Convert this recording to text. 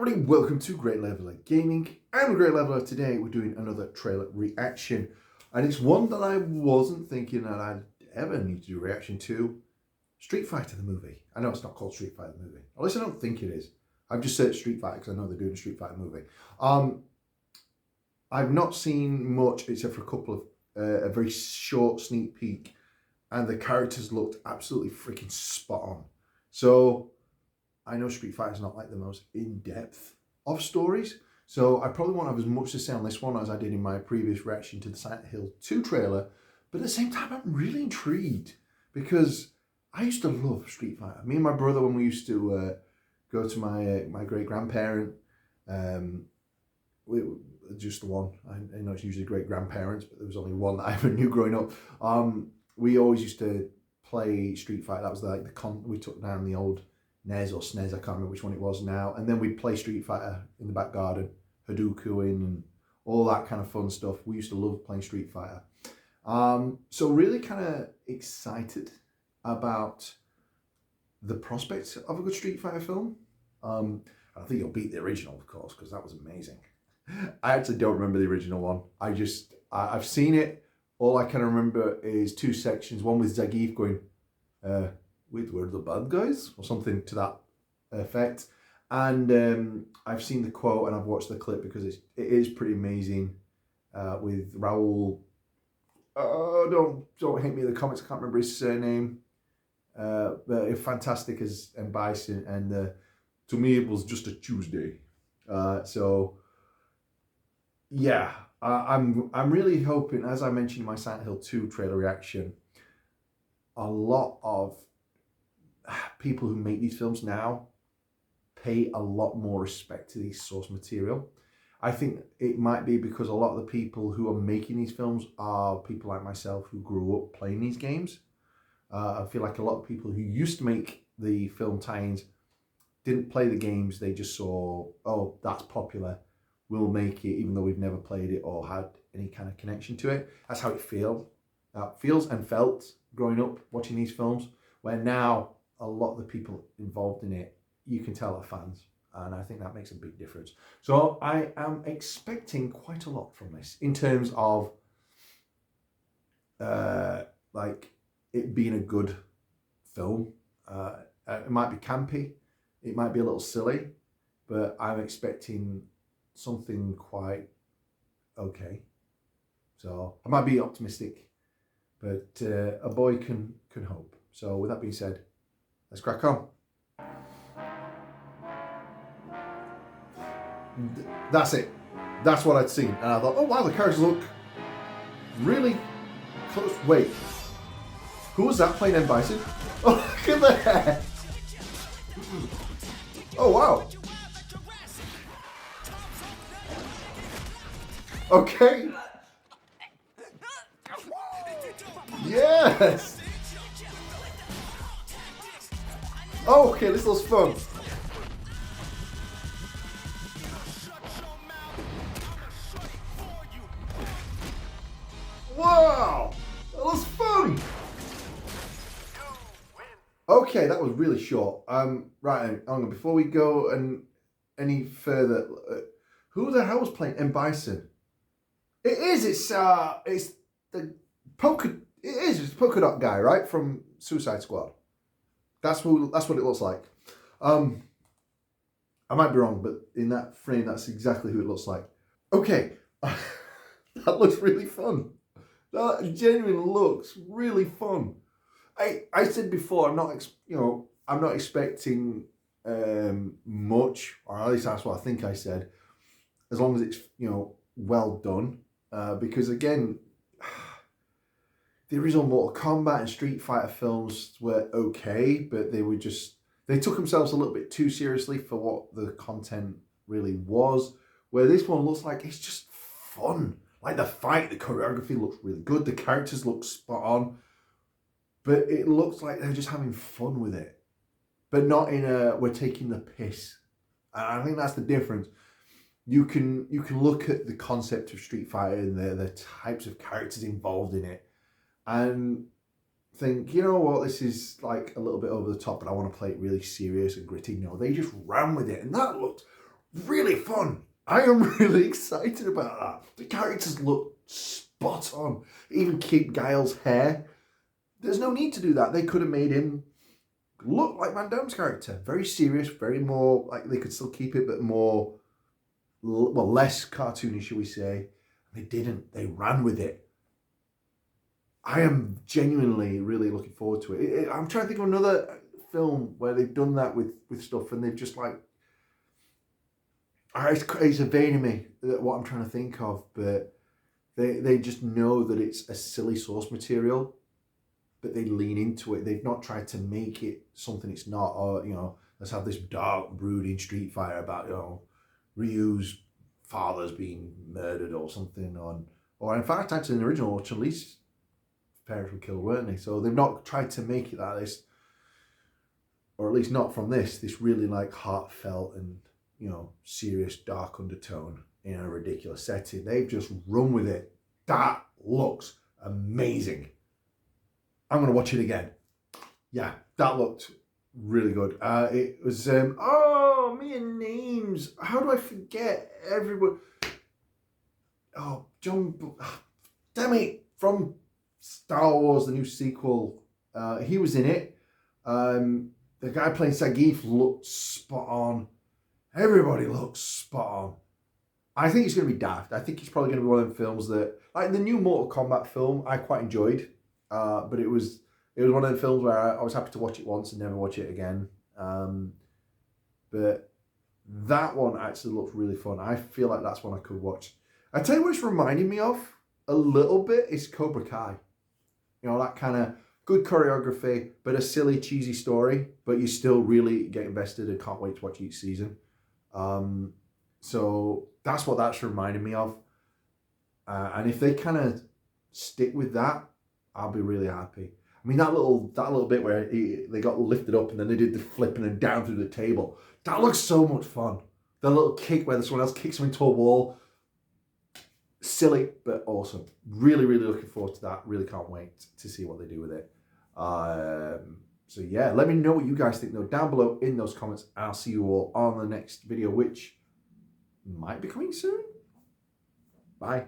everybody, welcome to Great Leveler Gaming. I'm Great Leveler. Today we're doing another trailer reaction, and it's one that I wasn't thinking that I'd ever need to do a reaction to. Street Fighter the movie. I know it's not called Street Fighter the movie, at least I don't think it is. I've just searched Street Fighter because I know they're doing a Street Fighter movie. I've not seen much except for a couple of a very short sneak peek, and the characters looked absolutely freaking spot on. So I know Street Fighter is not like the most in-depth of stories, so I probably won't have as much to say on this one as I did in my previous reaction to the Silent Hill 2 trailer, but at the same time I'm really intrigued because I used to love Street Fighter. Me and my brother, when we used to go to my great-grandparent, just the one, I know it's usually great-grandparents, but there was only one that I ever knew growing up. We always used to play Street Fighter. That was like we took down the old NES or SNES, I can't remember which one it was now, and then we'd play Street Fighter in the back garden, Hadouken and all that kind of fun stuff. We used to love playing Street Fighter. So really kind of excited about the prospects of a good Street Fighter film. I think it'll beat the original, of course, because that was amazing. I actually don't remember the original one. I've seen it. All I can remember is two sections, one with Zangief going, wait, we're the bad guys? Or something to that effect. And I've seen the quote and I've watched the clip because it is pretty amazing with Raul. Don't hate me in the comments, I can't remember his surname. But it's fantastic as M. Bison, and to me it was just a Tuesday. So yeah, I'm really hoping, as I mentioned in my Silent Hill 2 trailer reaction, a lot of people who make these films now pay a lot more respect to the source material. I think it might be because a lot of the people who are making these films are people like myself who grew up playing these games. I feel like a lot of people who used to make the film tie-ins didn't play the games. They just saw, oh, that's popular, we'll make it, even though we've never played it or had any kind of connection to it. That's how it feels and felt growing up watching these films, where now a lot of the people involved in it, you can tell are fans, and I think that makes a big difference. So I am expecting quite a lot from this in terms of like it being a good film. It might be campy, it might be a little silly, but I'm expecting something quite okay. So I might be optimistic, but a boy can hope. So with that being said, let's crack on. That's it. That's what I'd seen. And I thought, oh wow, the characters look really close. Wait, who was that playing M. Bison? Oh, look at the hair. Oh wow. Okay. Yes. Oh, okay, this looks fun. Wow, that was fun. Okay, that was really short. Right, hang on, before we go any further, who the hell was playing M. Bison? It is. It's the polka. It's the polka dot guy, right, from Suicide Squad. That's what it looks like. I might be wrong, but in that frame, that's exactly who it looks like. Okay, that looks really fun. That genuinely looks really fun. I said before, I'm not expecting much, or at least that's what I think I said. As long as it's well done, because again, the original Mortal Kombat and Street Fighter films were okay, but they took themselves a little bit too seriously for what the content really was. Where this one looks like it's just fun. Like the fight, the choreography looks really good. The characters look spot on. But it looks like they're just having fun with it. But not in a, we're taking the piss. And I think that's the difference. You can look at the concept of Street Fighter and the types of characters involved in it and think, you know what, this is like a little bit over the top, but I want to play it really serious and gritty. No, they just ran with it. And that looked really fun. I am really excited about that. The characters look spot on. Even keep Giles' hair. There's no need to do that. They could have made him look like Van Damme's character. Very serious, very more, like they could still keep it, but more, well, less cartoony, shall we say. They didn't. They ran with it. I am genuinely really looking forward to it. I'm trying to think of another film where they've done that with stuff and they've just like, it's evading me what I'm trying to think of, but they just know that it's a silly source material, but they lean into it. They've not tried to make it something it's not, or, you know, let's have this dark, brooding street fighter about, you know, Ryu's father's being murdered or something, or in fact, actually in the original, Chun-Li's parents were killed, weren't they? So they've not tried to make it like this, or at least not from this really like heartfelt and, you know, serious dark undertone in a ridiculous setting. They've just run with it. That looks amazing. I'm going to watch it again. Yeah, that looked really good. It was, oh, me and names. How do I forget everyone? Oh, damn it, from Star Wars, the new sequel. He was in it. The guy playing Sagif looked spot on. Everybody looks spot on. I think he's going to be daft. I think he's probably going to be one of them films that, like the new Mortal Kombat film, I quite enjoyed. But it was one of the films where I was happy to watch it once and never watch it again. But that one actually looked really fun. I feel like that's one I could watch. I tell you what it's reminding me of a little bit is Cobra Kai. You know, that kind of good choreography, but a silly, cheesy story, but you still really get invested and can't wait to watch each season. So that's what that's reminding me of. And if they kind of stick with that, I'll be really happy. I mean, that little bit where they got lifted up and then they did the flipping and down through the table. That looks so much fun. The little kick where someone else kicks them into a wall. Silly, but awesome. Really, really looking forward to that. Really can't wait to see what they do with it. So yeah, let me know what you guys think though down below in those comments. I'll see you all on the next video, which might be coming soon. Bye.